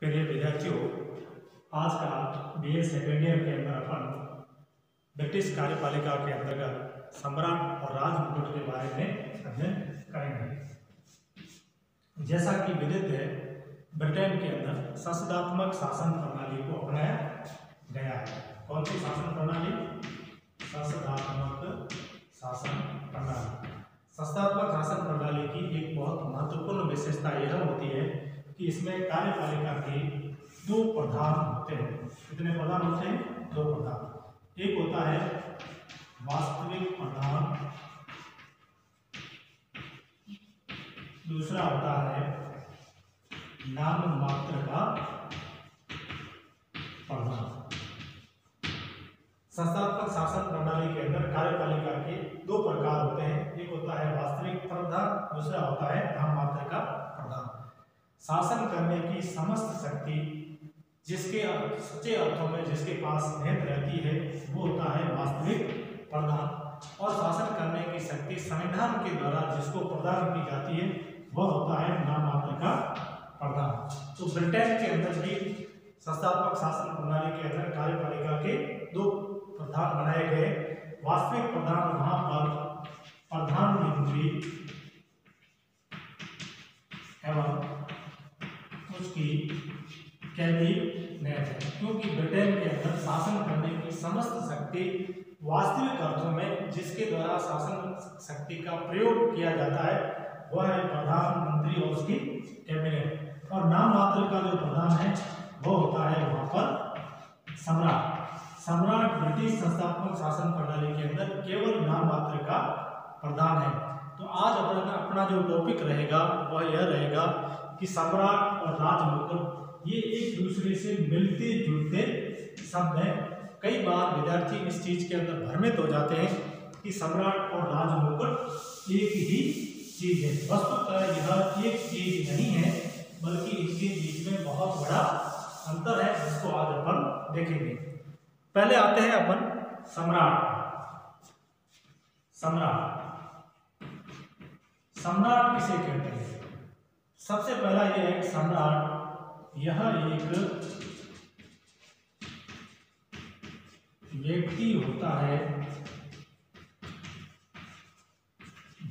प्रिय विद्यार्थियों, आज का BA सेकेंड ईयर के अंदर अपन ब्रिटिश कार्यपालिका के अंतर्गत सम्राट और राजमुकुट के बारे में अध्ययन करेंगे। जैसा कि विदित है, ब्रिटेन के अंदर संसदात्मक शासन प्रणाली को अपनाया गया है। कौन सी शासन प्रणाली? संसदात्मक शासन प्रणाली। संसदात्मक शासन प्रणाली की एक बहुत महत्वपूर्ण विशेषता यह होती है कि इसमें कार्यपालिका के दो प्रधान होते हैं। कितने प्रधान होते हैं? दो प्रधान। एक होता है वास्तविक प्रधान, दूसरा होता है नाम मात्र का प्रधान। संस्थात्मक शासन प्रणाली के अंदर कार्यपालिका के दो प्रकार होते हैं। एक होता है वास्तविक प्रधान, दूसरा होता है नाम मात्र का प्रधान। शासन करने की समस्त शक्ति जिसके सच्चे अर्थों में जिसके पास निहित रहती है वो होता है वास्तविक प्रधान, और शासन करने की शक्ति संविधान के द्वारा जिसको प्रदान की जाती है वह होता है नाम मात्र का प्रधान। तो ब्रिटेन के अंदर भी संस्थात्मक शासन प्रणाली के अंदर कार्यपालिका के दो प्रधान बनाए गए। वास्तविक प्रधान वहां पर प्रधानमंत्री एवं उसकी कैबिनेट है, क्योंकि ब्रिटेन के अंदर शासन करने की समस्त शक्ति वास्तविक अर्थों में जिसके द्वारा शासन शक्ति का प्रयोग किया जाता है वह है प्रधानमंत्री और उसकी कैबिनेट। और नाम मात्र का जो प्रधान है वो होता है वहां पर सम्राट। सम्राट ब्रिटिश संस्थात्मक शासन प्रणाली के अंदर केवल नाम मात्र का प्रधान है। तो आज अपना जो टॉपिक रहेगा वह यह रहेगा कि सम्राट और राजमुकुट ये एक दूसरे से मिलते जुलते शब्द हैं। कई बार विद्यार्थी इस चीज के अंदर भ्रमित हो जाते हैं कि सम्राट और राजमुकुट एक ही चीज है। वस्तुतः यह एक चीज नहीं है, बल्कि इनके बीच में बहुत बड़ा अंतर है, जिसको आज अपन देखेंगे। पहले आते हैं अपन सम्राट। सम्राट किसे कहते हैं? सबसे पहला यह है सम्राट, यह एक व्यक्ति होता है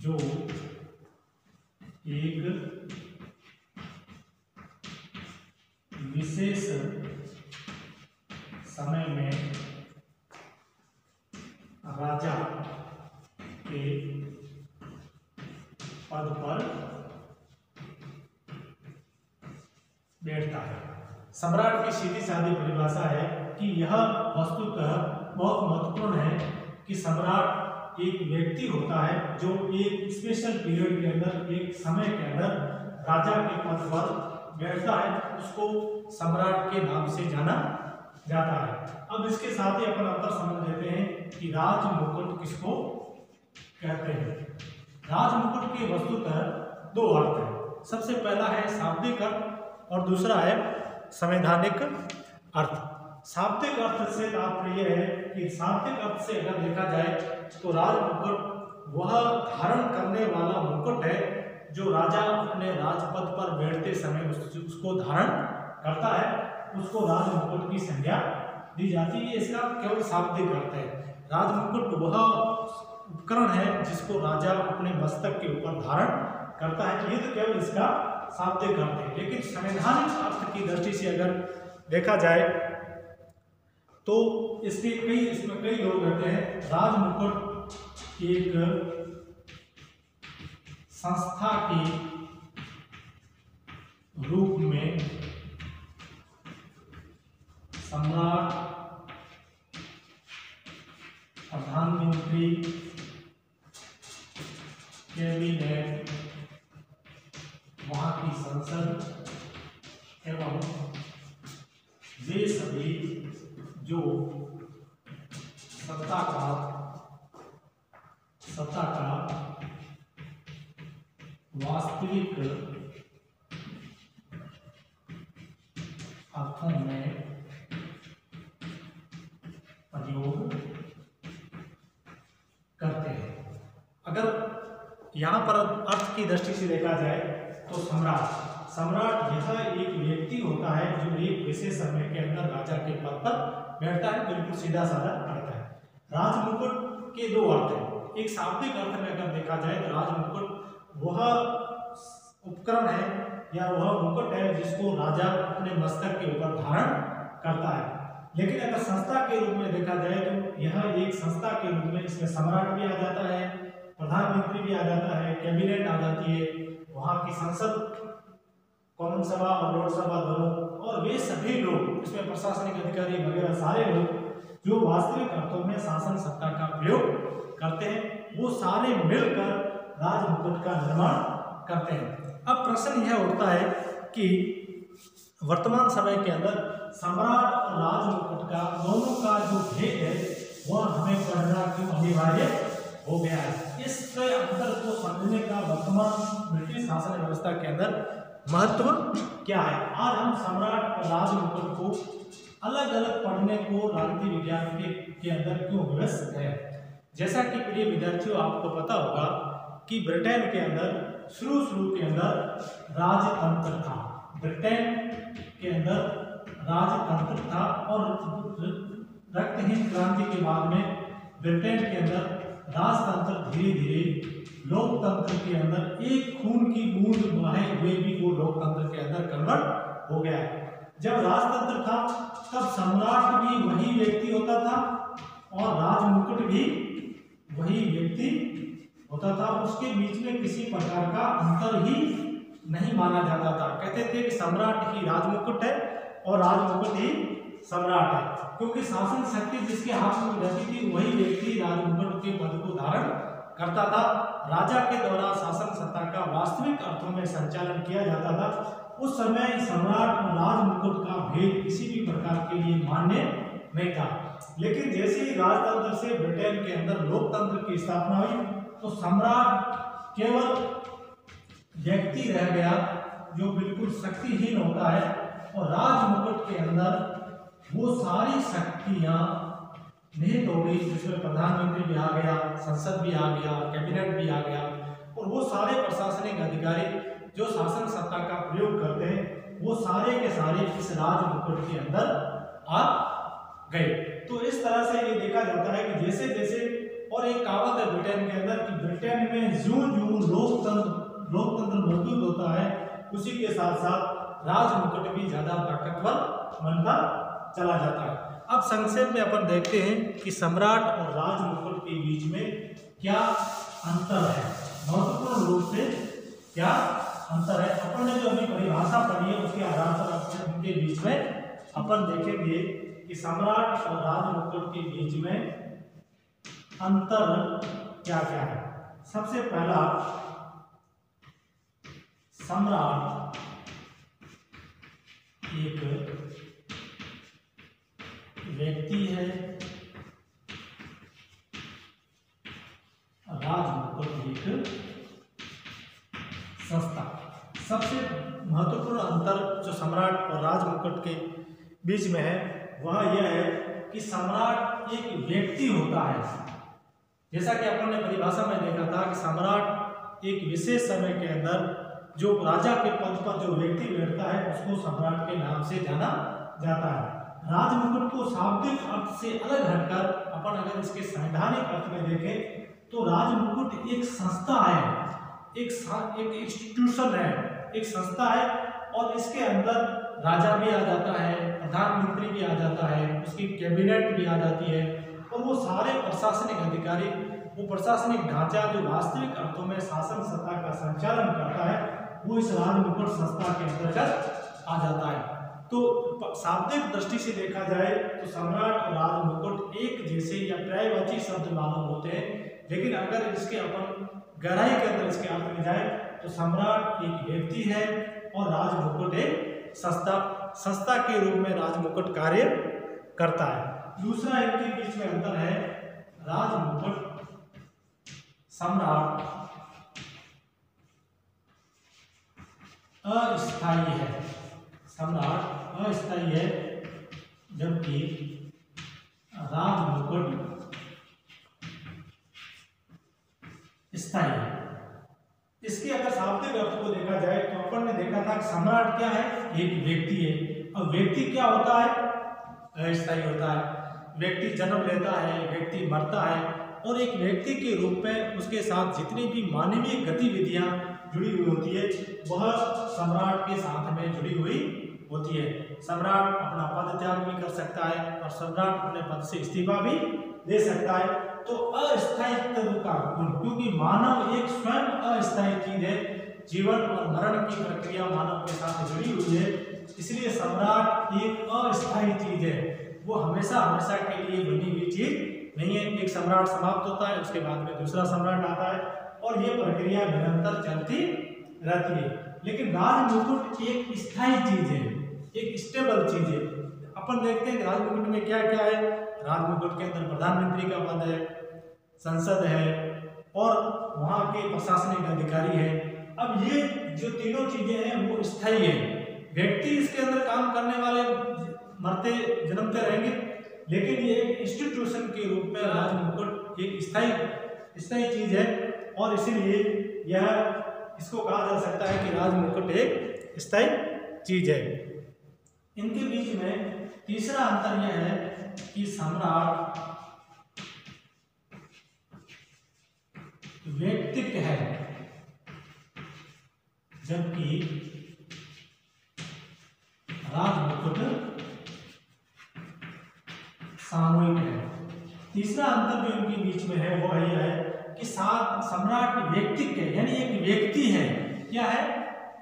जो एक विशेष समय में राजा के पद पर बैठता है। सम्राट की सीधी सादी परिभाषा है कि यह वस्तुतः बहुत महत्वपूर्ण है कि सम्राट एक व्यक्ति होता है जो एक स्पेशल पीरियड के अंदर, एक समय के अंदर राजा के पद पर बैठता है। उसको सम्राट के नाम से जाना जाता है। अब इसके साथ ही अपन अंतर समझ लेते हैं कि राजमुकुट किसको कहते हैं। राजमुकुट के वस्तुतः दो अर्थ हैं। सबसे पहला है शाब्दिक अर्थ और दूसरा है संवैधानिक अर्थ। शाब्दिक अर्थ से तात्पर्य है कि शाब्दिक अर्थ से अगर देखा जाए तो राजमुकुट वह धारण करने वाला मुकुट है जो राजा अपने राजपद पर बैठते समय उसको धारण करता है, उसको राजमुकुट की संज्ञा दी जाती है। इसका केवल शाब्दिक अर्थ है। राजमुकुट वह उपकरण है जिसको राजा अपने मस्तक के ऊपर धारण करता है। ये तो केवल इसका शाब्दिक अर्थ है। लेकिन संवैधानिक अर्थ की दृष्टि से अगर देखा जाए तो इसमें कई लोग कहते हैं राजमुकुट एक संस्था के रूप में सम्राट, प्रधानमंत्री, कैबिनेट, वहां की संसद एवं वे सभी जो सत्ता का वास्तविक अर्थों में प्रयोग करते हैं। अगर यहाँ पर अर्थ की दृष्टि से देखा जाए तो सम्राट सम्राट यह एक व्यक्ति होता है जो एक विशेष समय के अंदर राजा के पद पर बैठता है, बिल्कुल सीधा साधा करता है। राजमुकुट के दो अर्थ हैं। एक शाब्दिक अर्थ में अगर देखा जाए तो राजमुकुट वह उपकरण है या वह मुकुट है जिसको राजा अपने मस्तक के ऊपर धारण करता है। लेकिन अगर संस्था के रूप में देखा जाए तो यह एक संस्था के रूप में इसमें सम्राट भी आ जाता है, प्रधानमंत्री भी आ जाता है, कैबिनेट आ जाती है, वहाँ की संसद, कॉमन सभा और लोकसभा दोनों, और वे सभी लोग इसमें प्रशासनिक अधिकारी वगैरह सारे लोग जो वास्तविक अर्थों में शासन सत्ता का प्रयोग करते हैं, वो सारे मिलकर राजमुकुट का निर्माण करते हैं। अब प्रश्न यह उठता है कि वर्तमान समय के अंदर सम्राट और राजमुकुट का दोनों का जो भेद है वह हमें पढ़ना क्यों अनिवार्य हो गया है। इसके अंतर को समझने का वर्तमान ब्रिटिश शासन व्यवस्था के अंदर महत्व क्या है। आज हम सम्राट और राजमुकुट को अलग अलग पढ़ने को राजनीति विज्ञान के अंदर क्यों विवश है। जैसा कि प्रिय विद्यार्थियों आपको पता होगा कि ब्रिटेन के अंदर शुरू के अंदर राजतंत्र था। ब्रिटेन के अंदर राजतंत्र था और रक्तहीन क्रांति के बाद में ब्रिटेन के अंदर राजतंत्र धीरे धीरे लोकतंत्र के अंदर एक खून की बूंद बहे हुए भी वो लोकतंत्र के अंदर कन्वर्ट हो गया। जब राजतंत्र था तब सम्राट भी वही व्यक्ति होता था और राजमुकुट भी वही व्यक्ति होता था। उसके बीच में किसी प्रकार का अंतर ही नहीं माना जाता था। कहते थे कि सम्राट ही राजमुकुट है और राजमुकुट ही सम्राट है, क्योंकि शासन शक्ति जिसके हाथ में रहती थी वही व्यक्ति राजमुकुट के पद को धारण करता था। राजा के द्वारा शासन सत्ता का वास्तविक अर्थों में संचालन किया जाता था। उस समय सम्राट और राजमुकुट का भेद किसी भी प्रकार के लिए मान्य नहीं था। लेकिन जैसे ही राजतंत्र से ब्रिटेन के अंदर लोकतंत्र की स्थापना हुई तो सम्राट केवल व्यक्ति रह गया जो बिल्कुल शक्तिहीन होता है और राजमुकुट के अंदर वो सारी शक्तियां निहित हो गई, जिसमें प्रधानमंत्री भी आ गया, संसद भी आ गया, कैबिनेट भी आ गया और वो सारे प्रशासनिक अधिकारी जो शासन सत्ता का प्रयोग करते हैं वो सारे के सारे इस राजमुकुट के अंदर आ गए। तो इस तरह से ये देखा जाता है कि जैसे जैसे, और एक कहावत है ब्रिटेन के अंदर कि ब्रिटेन में जो लोकतंत्र मजबूत होता है उसी के साथ साथ राजमुकुट भी ज्यादा ताकतवर बनता चला जाता है। अब संक्षेप में अपन देखते हैं कि सम्राट और राजमुकुट के बीच में क्या अंतर है, महत्वपूर्ण रूप से क्या अंतर है। अपन ने जो अभी परिभाषा पढ़ी है उसके आधार पर उनके बीच में अपन देखेंगे कि सम्राट और राजमुकुट के बीच में अंतर क्या क्या है। सबसे पहला, सम्राट एक व्यक्ति है, राजमुकुट एक संस्था। सबसे महत्वपूर्ण अंतर जो सम्राट और राजमुकुट के बीच में है वह यह है कि सम्राट एक व्यक्ति होता है। जैसा कि अपन ने परिभाषा में देखा था कि सम्राट एक विशेष समय के अंदर जो राजा के पद पर जो व्यक्ति बैठता है उसको सम्राट के नाम से जाना जाता है। राजमुकुट को शाब्दिक अर्थ से अलग हटकर अपन अगर इसके संवैधानिक अर्थ में देखें तो राजमुकुट एक संस्था है, एक इंस्टीट्यूशन है, एक संस्था है और इसके अंदर राजा भी आ जाता है, प्रधानमंत्री भी आ जाता है, उसकी कैबिनेट भी आ जाती है और वो सारे प्रशासनिक अधिकारी, वो प्रशासनिक ढांचा जो वास्तविक अर्थों में शासन सत्ता का संचालन करता है वो इस राजमुकुट संस्था के अंतर्गत आ जाता है। तो शाब्दिक दृष्टि से देखा जाए तो सम्राट और राजमुकुट एक जैसे या पर्यायवाची शब्द मालूम होते हैं, लेकिन अगर इसके अपन गहराई के अंदर इसके अर्थ में जाए तो सम्राट एक व्यक्ति है और राजमुकुट एक संस्था के रूप में राजमुकुट कार्य करता है। दूसरा इनके बीच में अंतर है, राजमुकुट सम्राट अस्थायी है, सम्राट अस्थायी है जबकि राजमुकुट स्थायी है। इसके अगर शाब्दिक अर्थ को देखा जाए तो अपन ने देखा था था कि सम्राट क्या है, एक व्यक्ति है। अब व्यक्ति क्या होता है, अस्थायी होता है। व्यक्ति जन्म लेता है, व्यक्ति मरता है, और एक व्यक्ति के रूप में उसके साथ जितनी भी मानवीय गतिविधियां जुड़ी हुई होती है वह सम्राट के साथ में जुड़ी हुई होती है। सम्राट अपना पद त्याग भी कर सकता है और सम्राट अपने पद से इस्तीफा भी दे सकता है। तो अस्थायित्व का गुण, क्योंकि मानव एक स्वयं अस्थायी चीज है, जीवन और मरण की प्रक्रिया मानव के साथ जुड़ी हुई है, इसलिए सम्राट एक अस्थायी चीज है, वो हमेशा हमेशा के लिए बनी हुई चीज नहीं है। एक सम्राट समाप्त होता है, उसके बाद में दूसरा सम्राट आता है और ये प्रक्रिया निरंतर चलती रहती है। लेकिन राज मुकुट एक स्थायी चीज है, एक स्टेबल चीज है। अपन देखते हैं राज मुकुट में क्या क्या है। राज मुकुट के अंदर प्रधानमंत्री का पद है, संसद है और वहाँ के प्रशासनिक अधिकारी है। अब ये जो तीनों चीजें हैं वो स्थायी है। व्यक्ति इसके अंदर काम करने वाले मरते जन्मते रहेंगे, लेकिन ये एक इंस्टीट्यूशन के रूप में राज मुकुट एक स्थायी चीज है और इसीलिए यह इसको कहा जा सकता है कि राज मुकुट एक स्थायी चीज है। इनके बीच में तीसरा अंतर यह है कि सम्राट व्यक्तिक है जबकि राज मुकुट सामूहिक है। तीसरा अंतर जो इनके बीच में है वो यह है कि सम्राट व्यक्तिक है, यानी एक व्यक्ति है। क्या है,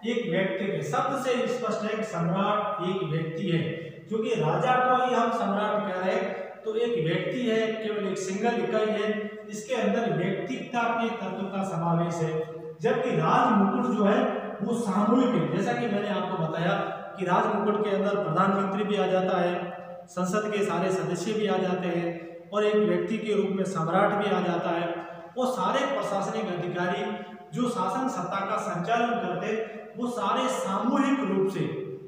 एक व्यक्ति है। शब्द से स्पष्ट है कि सम्राट एक व्यक्ति है, क्योंकि राजा को ही हम सम्राट कह रहे हैं तो एक व्यक्ति है, केवल एक सिंगल इकाई है, इसके अंदर व्यक्तिकता के तत्व का समावेश है। जबकि राज मुकुट जो है वो सामूहिक है। जैसा कि मैंने आपको बताया कि राज मुकुट के अंदर प्रधानमंत्री भी आ जाता है, संसद के सारे सदस्य भी आ जाते हैं और एक व्यक्ति के रूप में सम्राट भी आ जाता है। वो सारे प्रशासनिक अधिकारी जो शासन सत्ता का संचालन करते वो सारे सामूहिक रूप से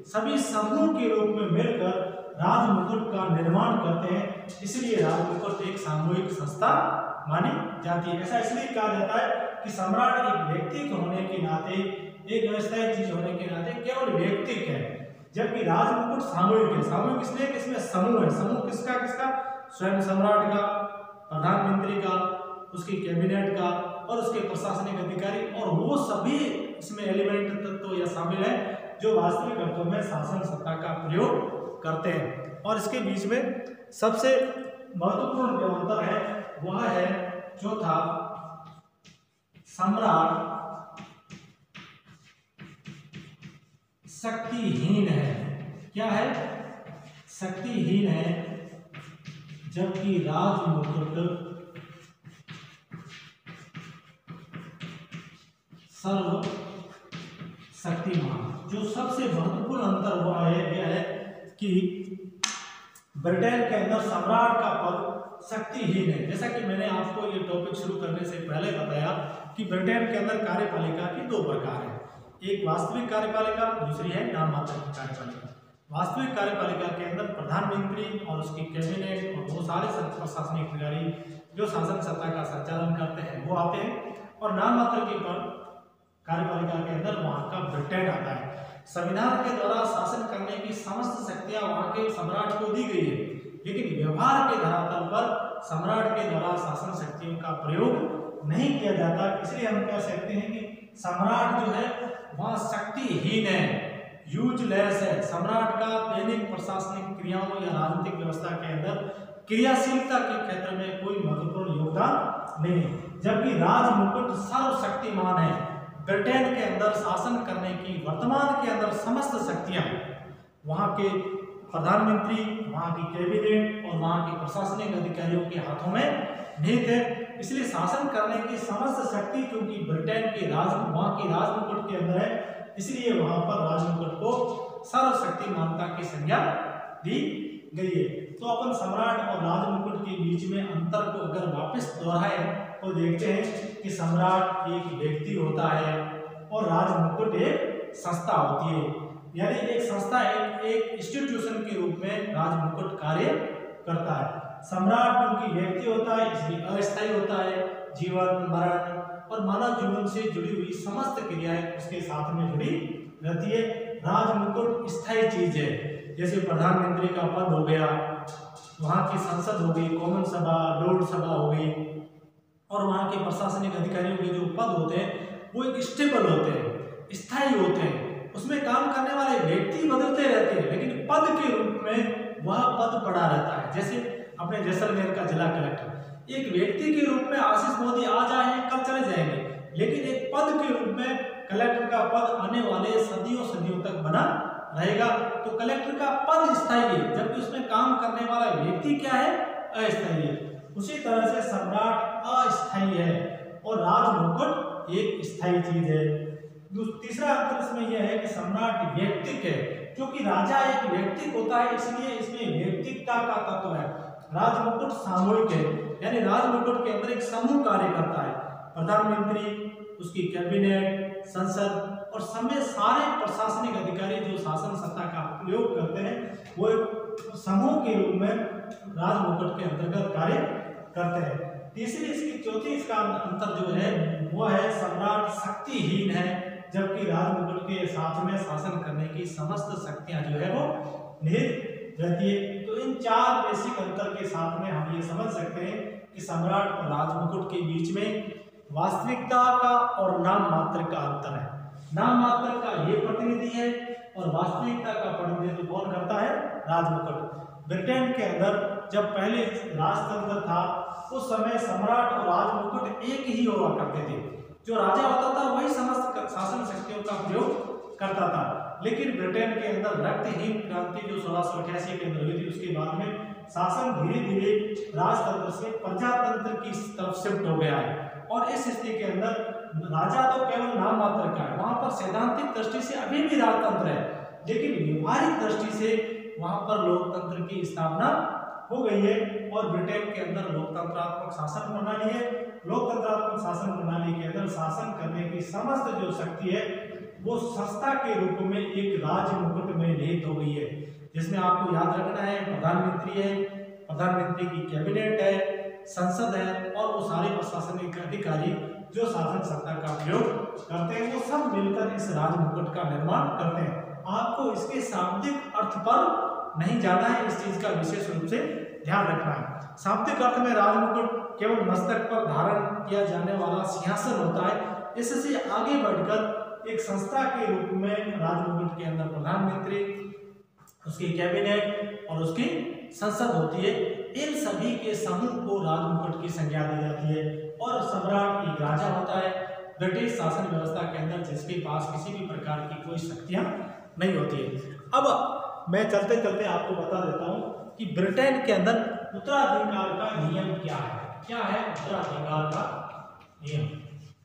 सभी समूह के रूप में मिलकर राज मुकुट का निर्माण करते हैं, इसलिए राज मुकुट एक सामूहिक संस्था मानी जाती है। ऐसा इसलिए कहा जाता है कि सम्राट एक व्यक्ति होने के नाते, एक अस्थायी चीज होने के नाते केवल व्यक्तिक है, जबकि राज मुकुट सामूहिक है। सामूहिक इसलिए कि इसमें समूह है। समूह किसका किसका, स्वयं सम्राट का, प्रधानमंत्री का, उसकी कैबिनेट का और उसके प्रशासनिक अधिकारी, और वो सभी इसमें एलिमेंट तत्व या शामिल है जो वास्तविक अर्थों में शासन सत्ता का प्रयोग करते हैं। और इसके बीच में सबसे महत्वपूर्ण जो अंतर है वह है चौथा, सम्राट शक्तिहीन है। क्या है, शक्तिहीन है, जबकि राज मुकुट सर्व शक्तिमान। जो सबसे महत्वपूर्ण अंतर हुआ है यह है कि ब्रिटेन के अंदर सम्राट का पद शक्तिहीन है। जैसा कि मैंने आपको ये टॉपिक शुरू करने से पहले बताया कि ब्रिटेन के अंदर कार्यपालिका की दो प्रकार है, एक वास्तविक कार्यपालिका, दूसरी है नाम मात्र की कार्यपालिका। वास्तविक कार्यपालिका के अंदर प्रधानमंत्री और उसकी कैबिनेट और वो सारे प्रशासनिक अधिकारी जो शासन सत्ता का संचालन करते हैं वो आते हैं, और नाम मात्र की कार्यपालिका के अंदर वहां का ब्रिटेन आता है। संविधान के द्वारा शासन करने की समस्त शक्तियां वहां के सम्राट को दी गई है, लेकिन व्यवहार के धरातल पर सम्राट के द्वारा शासन शक्तियों का प्रयोग नहीं किया जाता। इसलिए हम कह सकते हैं कि सम्राट जो है वह शक्तिहीन है, यूजलेस है। सम्राट का दैनिक प्रशासनिक क्रियाओं या राजनीतिक व्यवस्था के अंदर क्रियाशीलता के क्षेत्र में कोई महत्वपूर्ण योगदान नहीं है, जबकि राज मुकुट सर्वशक्तिमान है। ब्रिटेन के अंदर शासन करने की वर्तमान के अंदर समस्त शक्तियां वहां के प्रधानमंत्री, वहां की कैबिनेट और वहां के प्रशासनिक अधिकारियों के हाथों में निहित है। इसलिए शासन करने की समस्त शक्ति क्योंकि ब्रिटेन के वहां के राज मुकुट के अंदर है, इसलिए वहां पर राज मुकुट को सर्वशक्तिमानता की संज्ञा दी गई है। तो अपन सम्राट और राज मुकुट के बीच में अंतर को अगर वापस दोहराए तो देखते हैं कि सम्राट एक व्यक्ति होता है और राज मुकुट एक संस्था होती है, यानी एक संस्था एक इंस्टीट्यूशन के रूप में राज मुकुट कार्य करता है। सम्राट क्योंकि व्यक्ति होता है इसलिए अस्थायी होता है, जीवन मरण और मानव जीवन से जुड़ी हुई समस्त क्रियाएं उसके साथ में जुड़ी रहती है। राजमुकुट स्थायी चीज है, जैसे प्रधानमंत्री का पद हो गया, वहाँ की संसद हो गई, कॉमन सभा, लोक सभा हो गई, और वहाँ के प्रशासनिक अधिकारियों के जो पद होते हैं वो एक स्टेबल होते हैं, स्थायी होते हैं। उसमें काम करने वाले व्यक्ति बदलते रहते हैं, लेकिन पद के रूप में वह पद पड़ा रहता है। जैसे अपने जैसलमेर का जिला कलेक्टर एक व्यक्ति के रूप में आशीष मोदी आज आए हैं, कल चले जाएंगे, लेकिन एक पद के रूप में कलेक्टर का पद आने वाले सदियों सदियों तक बना रहेगा। तो कलेक्टर का पद स्थायी है, जबकि उसमें काम करने वाला व्यक्ति क्या है, अस्थायी है। उसी तरह से सम्राट अस्थायी है और राजमुकुट एक स्थायी चीज है। तीसरा अंतर इसमें यह है कि सम्राट व्यक्तिक है, क्योंकि राजा एक व्यक्तिक होता है, इसलिए इसमें व्यक्तिकता का तत्व है। राजमुकुट सामूहिक है, यानी राजमुकुट के अंदर एक समूह कार्य करता है। प्रधानमंत्री, उसकी कैबिनेट, संसद और समेत सारे प्रशासनिक अधिकारी जो शासन सत्ता का प्रयोग करते हैं वो एक समूह के रूप में राजमुकुट के अंतर्गत कार्य करते हैं। चौथी इसका अंतर जो है वो है सम्राट शक्तिहीन है, जबकि राजमुकुट के साथ में शासन करने की समस्त शक्तियां जो है वो निहित रहती है। तो इन चार बेसिक अंतर के साथ में हम ये समझ सकते हैं कि सम्राट और राजमुकुट के बीच में वास्तविकता का और नाम मात्र का अंतर है। नाम मात्र का ये प्रतिनिधि है और वास्तविकता का प्रतिनिधित्व कौन करता है, राजमुकुट। ब्रिटेन के अंदर जब पहले राजतंत्र था उस समय सम्राट और राजमुकुट एक ही हुआ करते थे। जो राजा होता था वही समस्त शासन शक्तियों का प्रयोग करता था, लेकिन ब्रिटेन के अंदर रक्तहीन क्रांति जो 1688 के अंदर हुई थी, उसके बाद में शासन धीरे धीरे राजतंत्र से प्रजातंत्र की तरफ शिफ्ट हो गया है। और इस स्थिति के अंदर राजा तो केवल नाम मात्र का है, वहां पर सैद्धांतिक दृष्टि से अभी भी राजतंत्र है, लेकिन व्यवहारिक दृष्टि से वहां पर लोकतंत्र की स्थापना हो गई है। और ब्रिटेन के अंदर लोकतंत्रात्मक शासन प्रणाली है। लोकतंत्रात्मक शासन प्रणाली के अंदर शासन करने की समस्त जो शक्ति है वो संस्था के रूप में एक राजमुकुट में निहित हो गई है, जिसमें आपको याद रखना है प्रधानमंत्री है, प्रधानमंत्री की कैबिनेट है, संसद है, और वो सारे प्रशासनिक अधिकारी जो शासन सत्ता का प्रयोग करते हैं वो सब मिलकर इस राजमुकुट का निर्माण करते हैं। आपको इसके शाब्दिक अर्थ पर नहीं जाना है, इस चीज का विशेष रूप से ध्यान रखना है। शाब्दिक अर्थ में राजमुकुट केवल मस्तक पर धारण किया जाने वाला सिंहासन होता है। इससे आगे बढ़कर एक संस्था के रूप में राजमुकुट के अंदर प्रधानमंत्री, उसकी कैबिनेट और उसकी संसद होती है। इन सभी के समूह को राजमुकुट की संज्ञा दी जाती है। और सम्राट एक राजा होता है ब्रिटिश शासन व्यवस्था के अंदर, जिसके पास किसी भी प्रकार की कोई शक्तियां नहीं होती है। अब मैं चलते चलते आपको बता देता हूं कि ब्रिटेन के अंदर उत्तराधिकार का नियम क्या है। क्या है उत्तराधिकार का नियम?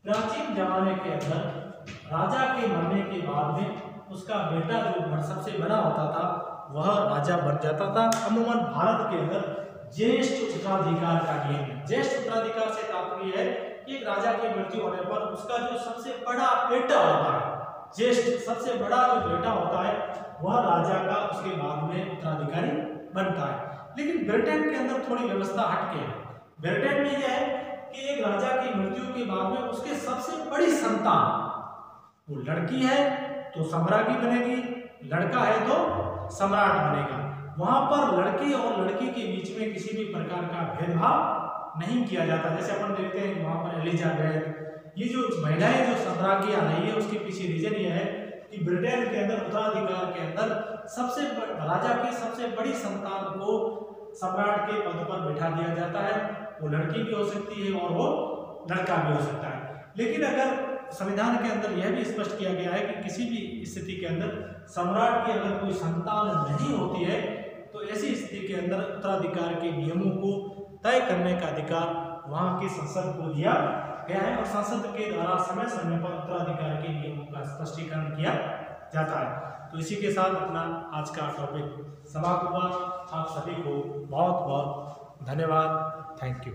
प्राचीन जमाने के अंदर राजा के मरने के बाद में उसका बेटा जो सबसे बड़ा होता था वह राजा बन जाता था। अमूमन भारत के अंदर ज्येष्ठ उत्तराधिकार का नियम है। ज्येष्ठ उत्तराधिकार से तात्पर्य है कि एक राजा की मृत्यु होने पर उसका जो सबसे बड़ा बेटा होता है, ज्येष्ठ सबसे बड़ा जो बेटा होता है वह राजा का उसके बाद में उत्तराधिकारी बनता है। लेकिन ब्रिटेन के अंदर थोड़ी व्यवस्था हटके है। ब्रिटेन में यह है कि एक राजा की मृत्यु के बाद में उसके सबसे बड़ी संतान, वो लड़की है तो सम्राज्ञी बनेगी, लड़का है तो सम्राट बनेगा। वहां पर लड़की और लड़की के बीच में किसी भी प्रकार का भेदभाव नहीं किया जाता। जैसे अपन देखते हैं वहां पर एलिजाबेथ, ये जो महिलाएं जो सम्राज्ञी आ रही है उसके पीछे रीजन यह है कि ब्रिटेन के अंदर उत्तराधिकार के अंदर राजा की सबसे बड़ी संतान को सम्राट के पद पर बिठा दिया जाता है। वो लड़की भी हो सकती है और वो लड़का भी हो सकता है। लेकिन अगर संविधान के अंदर यह भी स्पष्ट किया गया है कि किसी भी स्थिति के अंदर सम्राट की अगर कोई संतान नहीं होती है तो ऐसी स्थिति के अंदर उत्तराधिकार के नियमों को तय करने का अधिकार वहां की संसद को दिया गया है। और संसद के द्वारा समय समय पर उत्तराधिकार के नियमों का स्पष्टीकरण किया जाता है। तो इसी के साथ अपना आज का टॉपिक समाप्त हुआ। आप सभी को बहुत बहुत धन्यवाद। Thank you.